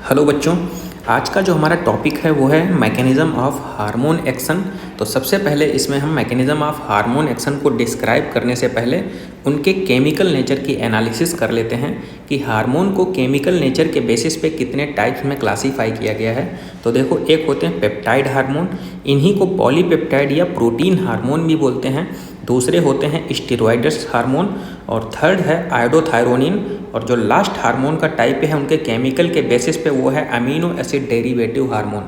Hello बच्चों, आज का जो हमारा टॉपिक है वो है मैकेनिज़्म ऑफ हार्मोन एक्शन। तो सबसे पहले इसमें हम मैकेनिज़्म ऑफ हार्मोन एक्शन को डिस्क्राइब करने से पहले उनके केमिकल नेचर की एनालिसिस कर लेते हैं कि हार्मोन को केमिकल नेचर के बेसिस पे कितने टाइप्स में क्लासीफाई किया गया है। तो देखो, एक होते हैं पेप्टाइड हार्मोन, इन्हीं को पॉलीपेप्टाइड या प्रोटीन हार्मोन भी बोलते हैं। दूसरे होते हैं स्टेरॉइड्स हार्मोन और थर्ड है आयोडोथायरोनिन। और जो लास्ट हार्मोन का टाइप है उनके केमिकल के बेसिस पे वो है अमीनो एसिड डेरिवेटिव हार्मोन।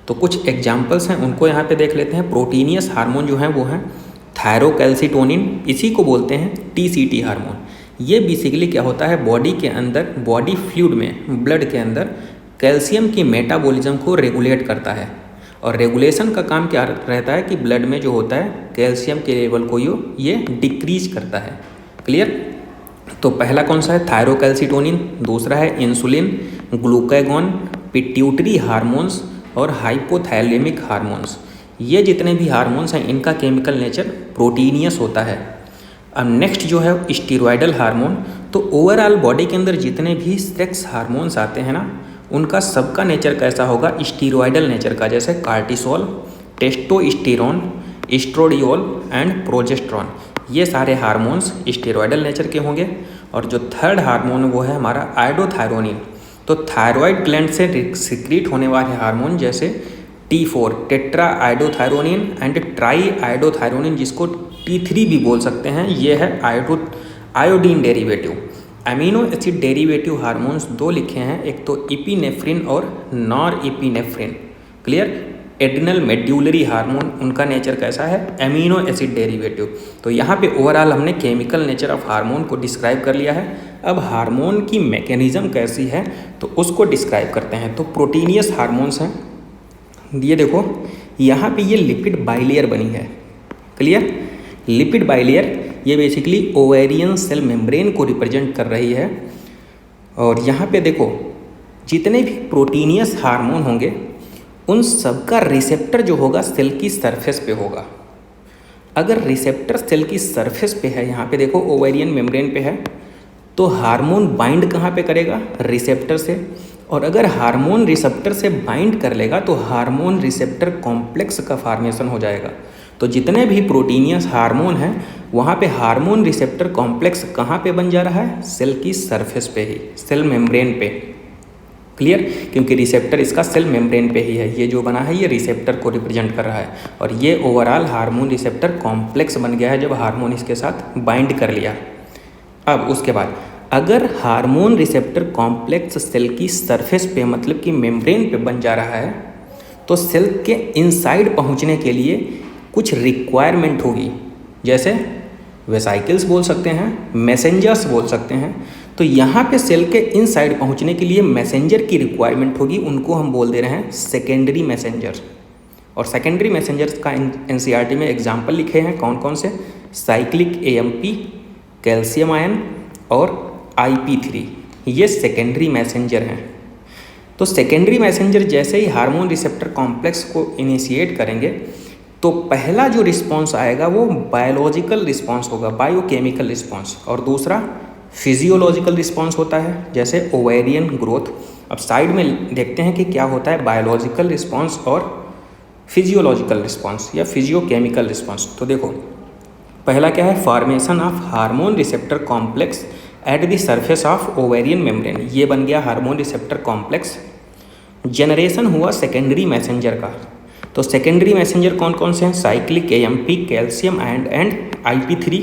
तो कुछ एग्जांपल्स हैं उनको यहाँ पे देख लेते हैं। प्रोटीनियस हार्मोन जो हैं वो हैं थायरोकैल्सिटोनिन, इसी को बोलते हैं टीसीटी हार्मोन। ये बेसिकली क्या होता है, बॉडी के अंदर, बॉडी फ्लूइड में, ब्लड के अंदर कैल्शियम की मेटाबॉलिज्म को रेगुलेट करता है। और रेगुलेशन का काम क्या रहता है कि ब्लड में जो होता है कैल्शियम के लेवल को ये डिक्रीज करता है। क्लियर? तो पहला कौन सा है, थायरोकैल्सिटोनिन। दूसरा है इंसुलिन, ग्लूकागॉन, पिट्यूटरी हार्मोन्स और हाइपोथैलेमिक हार्मोन्स। ये जितने भी हार्मोन्स हैं इनका केमिकल नेचर प्रोटीनियस होता है। अब नेक्स्ट जो है स्टेरॉयडल हार्मोन। तो ओवरऑल बॉडी के अंदर जितने भी सेक्स हार्मोन्स आते हैं ना, उनका सबका नेचर कैसा होगा, स्टेरॉयडल नेचर का। जैसे कार्टिसोल, टेस्टोस्टेरोन, एस्ट्रोडियोल एंड प्रोजेस्टेरॉन, ये सारे हार्मोन्स स्टेरॉयडल नेचर के होंगे। और जो थर्ड हार्मोन वो है हमारा आयोडोथायरोनिन। तो थायरॉयड ग्लैंड से सिक्रीट होने वाले हार्मोन जैसे T4 tetra iodothyronine and try iodothyronine, जिसको T3 भी बोल सकते हैं, ये है iodine derivative. Amino acid derivative hormones दो लिखे हैं, एक तो इपिनेफ्रिन और nor epinephrine. Clear? Adrenal medullary hormone, उनका नेचर कैसा है, अमीनो एसिड डेरिवेटिव। तो यहाँ पे ओवरऑल हमने केमिकल नेचर ऑफ हार्मोन को डिस्क्राइब कर लिया है। अब हार्मोन की मैकेनिज्म कैसी है तो उसको डिस्क्राइब करते हैं। तो प्रोटीनियस हार्मोन्स हैं, ये देखो यहाँ पे ये लिपिड बाइलेयर बनी है। क्लियर? लिपिड बाइलेयर ये बेसिकली ओवेरियन सेल मेम्ब्रेन को रिप्रेजेंट कर रही है। और यहाँ पे देखो जितने भी प्रोटीनियस हार्मोन होंगे उन सबका रिसेप्टर जो होगा सेल की सरफेस पे होगा। अगर रिसेप्टर सेल की सरफेस पे है, यहाँ पे देखो ओवेरियन मेम्ब्रेन पे है, तो हार्मोन बाइंड कहाँ पे करेगा, रिसेप्टर से। और अगर हार्मोन रिसेप्टर से बाइंड कर लेगा तो हार्मोन रिसेप्टर कॉम्प्लेक्स का फॉर्मेशन हो जाएगा। तो जितने भी प्रोटीनियस हार्मोन हैं वहाँ पे हार्मोन रिसेप्टर कॉम्प्लेक्स कहाँ पे बन जा रहा है, सेल की सरफेस पे ही, सेल मेम्ब्रेन पे। क्लियर? क्योंकि रिसेप्टर इसका सेल मेम्ब्रेन पे ही है, ये जो बना है ये रिसेप्टर को रिप्रेजेंट कर रहा है। और ये ओवरऑल हार्मोन रिसेप्टर कॉम्प्लेक्स बन गया है जब हार्मोन इसके साथ बाइंड कर लिया। अब उसके बाद अगर हार्मोन रिसेप्टर कॉम्प्लेक्स सेल की सरफेस पे, मतलब कि मेम्ब्रेन पे बन जा रहा है, तो सेल के इनसाइड पहुंचने के लिए कुछ रिक्वायरमेंट होगी। जैसे वेसाइकल्स बोल सकते हैं, मैसेंजर्स बोल सकते हैं। तो यहाँ पे सेल के इनसाइड पहुँचने के लिए मैसेंजर की रिक्वायरमेंट होगी, उनको हम बोल दे रहे हैं सेकेंडरी मैसेंजर। और सेकेंडरी मैसेंजर्स का एनसीईआरटी में एग्जाम्पल लिखे हैं, कौन कौन से, साइक्लिक AMP, कैल्शियम आयन और IP3, ये सेकेंडरी मैसेंजर हैं। तो सेकेंडरी मैसेंजर जैसे ही हार्मोन रिसेप्टर कॉम्प्लेक्स को इनिशिएट करेंगे तो पहला जो रिस्पॉन्स आएगा वो बायोलॉजिकल रिस्पॉन्स होगा, बायोकेमिकल रिस्पॉन्स। और दूसरा फिजियोलॉजिकल रिस्पॉन्स होता है, जैसे ओवेरियन ग्रोथ। अब साइड में देखते हैं कि क्या होता है बायोलॉजिकल रिस्पॉन्स और फिजियोलॉजिकल रिस्पॉन्स या फिजियोकेमिकल रिस्पॉन्स। तो देखो पहला क्या है, formation of hormone receptor complex at the surface of ovarian membrane, ये बन गया हार्मोन रिसेप्टर कॉम्प्लेक्स। जनरेशन हुआ सेकेंडरी मैसेंजर का। तो सेकेंडरी मैसेंजर कौन कौन से हैं, cyclic AMP, calcium and IP3।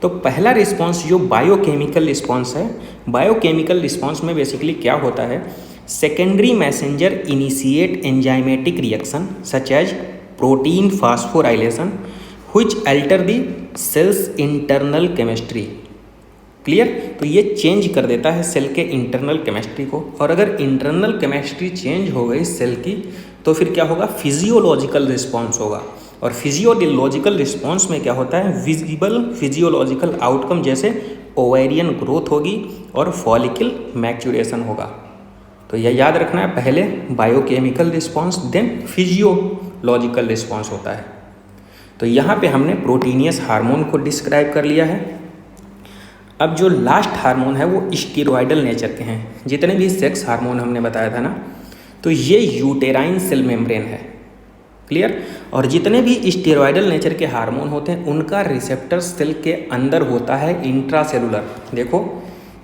तो पहला रिस्पॉन्स जो बायोकेमिकल रिस्पॉन्स है, बायोकेमिकल रिस्पॉन्स में बेसिकली क्या होता है, secondary messenger initiate enzymatic reaction such as protein phosphorylation which alter the cell's internal chemistry. Clear? तो ये चेंज कर देता है सेल के इंटरनल केमिस्ट्री को। और अगर इंटरनल केमिस्ट्री चेंज हो गई सेल की तो फिर क्या होगा, फिजियोलॉजिकल रिस्पॉन्स होगा। और फिजियोलॉजिकल रिस्पॉन्स में क्या होता है, विजिबल फिजियोलॉजिकल आउटकम, जैसे ओवेरियन ग्रोथ होगी और फॉलिकल मैच्योरेशन होगा। तो यह याद रखना है, पहले biochemical response then physiological response होता है। तो यहाँ पे हमने प्रोटीनियस हार्मोन को डिस्क्राइब कर लिया है। अब जो लास्ट हार्मोन है वो स्टेरॉयडल नेचर के हैं। जितने भी सेक्स हार्मोन हमने बताया था ना, तो ये यूटेराइन सेल मेम्ब्रेन है, क्लियर। और जितने भी स्टेरॉयडल नेचर के हार्मोन होते हैं उनका रिसेप्टर सेल के अंदर होता है इंट्रासेलुलर। देखो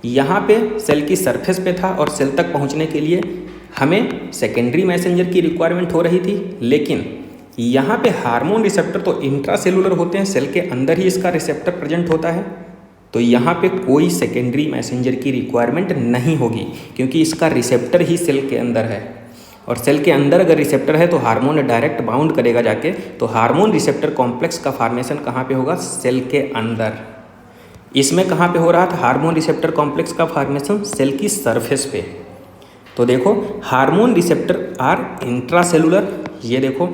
यहाँ पे सेल की सरफेस पे था और सेल तक पहुँचने के लिए हमें सेकेंडरी मैसेंजर की रिक्वायरमेंट हो रही थी, लेकिन यहाँ पे हार्मोन रिसेप्टर तो इंट्रासेलुलर होते हैं, सेल के अंदर ही इसका रिसेप्टर प्रेजेंट होता है, तो यहाँ पे कोई सेकेंडरी मैसेंजर की रिक्वायरमेंट नहीं होगी क्योंकि इसका रिसेप्टर ही सेल के अंदर है। और सेल के अंदर अगर रिसेप्टर है तो हार्मोन डायरेक्ट बाउंड करेगा जाके, तो हार्मोन रिसेप्टर कॉम्प्लेक्स का फॉर्मेशन कहाँ पे होगा? सेल के अंदर। इसमें कहाँ पे हो रहा था हार्मोन रिसेप्टर कॉम्प्लेक्स का फॉर्मेशन? सेल की सरफेस पे। तो देखो हार्मोन रिसेप्टर आर इंट्रासेलुलर, ये देखो,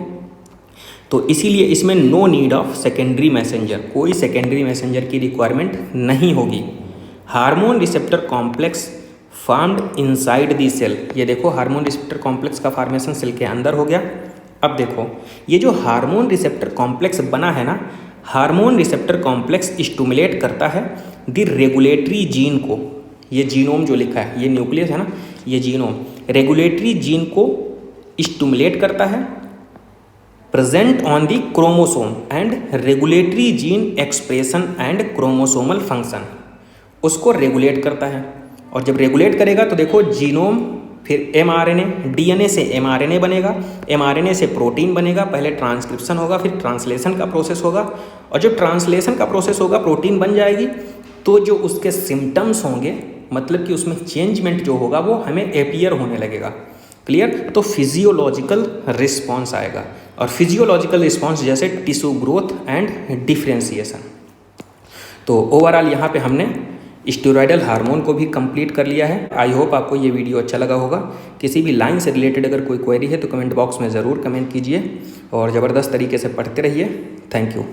तो इसीलिए इसमें no need of secondary messenger, कोई सेकेंडरी मैसेंजर की रिक्वायरमेंट नहीं होगी। Hormone receptor complex formed inside the cell, ये देखो हार्मोन रिसेप्टर कॉम्प्लेक्स का फॉर्मेशन सेल के अंदर हो गया। अब देखो ये जो हार्मोन रिसेप्टर कॉम्प्लेक्स बना है ना, हार्मोन रिसेप्टर कॉम्प्लेक्स स्टिमुलेट करता है द रेगुलेटरी जीन को, ये जीनोम जो लिखा है, ये न्यूक्लियस है ना, ये जीनोम रेगुलेटरी जीन को स्टिमुलेट करता है present on the chromosome and regulatory gene expression and chromosomal function, उसको रेगुलेट करता है। और जब रेगुलेट करेगा तो देखो जीनोम, फिर एमआरएनए, डीएनए से एमआरएनए बनेगा, एमआरएनए से प्रोटीन बनेगा, पहले ट्रांसक्रिप्शन होगा, फिर ट्रांसलेशन का प्रोसेस होगा, और जब ट्रांसलेशन का प्रोसेस होगा प्रोटीन बन जाएगी, तो जो उसके सिम्टम्स होंगे, मतलब कि उसमें चेंजमेंट जो होगा वो हमें अपीयर होने लगेगा, क्लियर। तो फिजियोलॉजिकल रिस्पॉन्स आएगा, और फिजियोलॉजिकल रिस्पॉन्स जैसे टिश्यू ग्रोथ एंड डिफ्रेंसिएशन। तो ओवरऑल यहाँ पे हमने स्टेरॉयडल हार्मोन को भी कंप्लीट कर लिया है। आई होप आपको ये वीडियो अच्छा लगा होगा। किसी भी लाइन से रिलेटेड अगर कोई क्वेरी है तो कमेंट बॉक्स में ज़रूर कमेंट कीजिए और ज़बरदस्त तरीके से पढ़ते रहिए। Thank you.